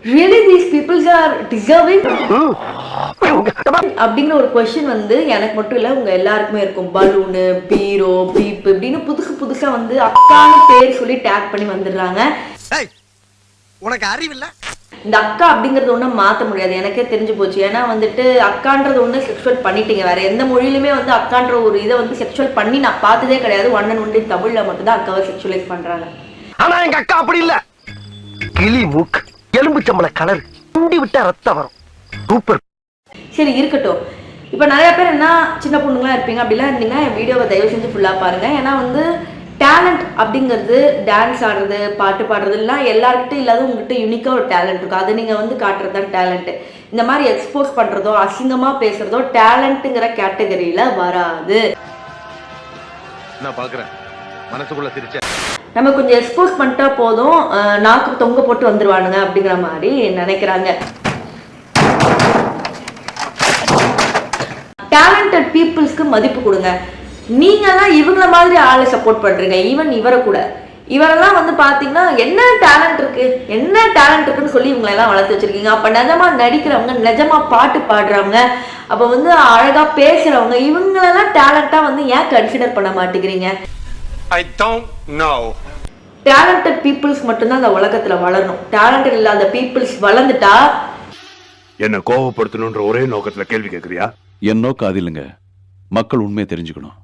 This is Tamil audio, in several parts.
really these people are deserving அப்படிங்கிற ஒரு கொஸ்டின் வந்து எனக்கு மட்டும் இல்ல உங்க எல்லாருக்குமே இருக்கும். பலூனு, பீரோ, பீப் இப்படின்னு புதுசா வந்து அக்கான்னு பேர் சொல்லி டேக் பண்ணி வந்துடுறாங்க. உனக்கு அறிவில்ல? இந்த அக்கா அப்படிங்கறது ஒன்றும் மாற்ற முடியாது, எனக்கே தெரிஞ்சு போச்சு. ஏன்னா வந்துட்டு அக்கான்றது ஒன்று செக்ஷுவல் பண்ணிட்டீங்க. வேற எந்த மொழியிலுமே வந்து அக்கான்ற ஒரு இதை வந்து செக்ஷுவல் பண்ணி நான் பார்த்ததே கிடையாது. ஒன் அண்ட் ஒன்லி தமிழ்ல மட்டும்தான் அக்காவை செக்ஷுவலைஸ் பண்றாங்க. ஆனா எங்க அக்கா அப்படி இல்ல. கிளி மூக்கு, எலும்பு சம்பள கலர், குண்டி விட்டா ரத்தம் வரும். சூப்பர். சரி இருக்கட்டும். இப்போ நிறைய பேர் என்ன சின்ன பொண்ணுங்களா இருப்பீங்க, அப்படிலாம் இருந்தீங்கன்னா என் வீடியோவை தயவு செஞ்சு ஃபுல்லாக பாருங்க. ஏன்னா வந்து டேலண்ட் அப்படிங்கிறது டான்ஸ் ஆடுறது, பாட்டு பாடுறதுலாம் எல்லாருக்கிட்டும் இல்லாத உங்ககிட்ட யூனிக்காக ஒரு டேலண்ட் இருக்கும். அதை நீங்கள் வந்து காட்டுறது தான் டேலண்ட்டு. இந்த மாதிரி எக்ஸ்போஸ் பண்ணுறதோ அசிங்கமாக பேசுகிறதோ டேலண்ட்டுங்கிற கேட்டகரியில் வராது. நான் பார்க்குறேன், மனசுக்குள்ள சிரிச்சேன். நம்ம கொஞ்சம் எக்ஸ்போஸ் பண்ணிட்டா போதும், நாக்கு தொங்க போட்டு வந்துருவானுங்க அப்படிங்கிற மாதிரி நினைக்கிறாங்க. டேலண்டட் பீப்புள்ஸ்க்கு மதிப்பு கொடுங்க. நீங்கெல்லாம் இவங்கள மாதிரி ஆளை சப்போர்ட் பண்றீங்க. ஈவன் இவரை கூட, இவரெல்லாம் வந்து பாத்தீங்கன்னா என்ன டேலண்ட் இருக்குன்னு சொல்லி இவங்களெல்லாம் வளர்த்து வச்சிருக்கீங்க. அப்ப நிஜமா நடிக்கிறவங்க, நிஜமா பாட்டு பாடுறவங்க, அப்ப வந்து அழகா பேசுறவங்க, இவங்களெல்லாம் டேலண்டா வந்து ஏன் கன்சிடர் பண்ண மாட்டேங்கிறீங்க? I don't know. Talented peoples மட்டும்தான் அந்த உலகத்துல வளரணும். டேலண்டட் இல்லாத பீப்புள்ஸ் வளர்ந்துட்டா என்ன கோவப்படுத்தணும்ன்ற ஒரே நோக்கத்துல கேள்வி கேட்கறியா? என் நோக்கம் அது இல்லைங்க, மக்கள் உண்மையை தெரிஞ்சுக்கணும்.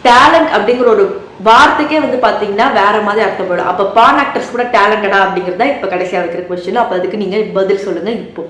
டேலண்ட் அப்படிங்கிற ஒரு வார்த்தைக்கே வந்து பாத்தீங்கன்னா வேற மாதிரி அர்த்தப்படும். அப்ப பான் ஆக்டர்ஸ் கூட டேலண்டடா அப்படிங்கிறது தான் இப்ப கடைசியா வைக்கிற கொஸ்டின். அப்ப அதுக்கு நீங்க பதில் சொல்லுங்க இப்போ.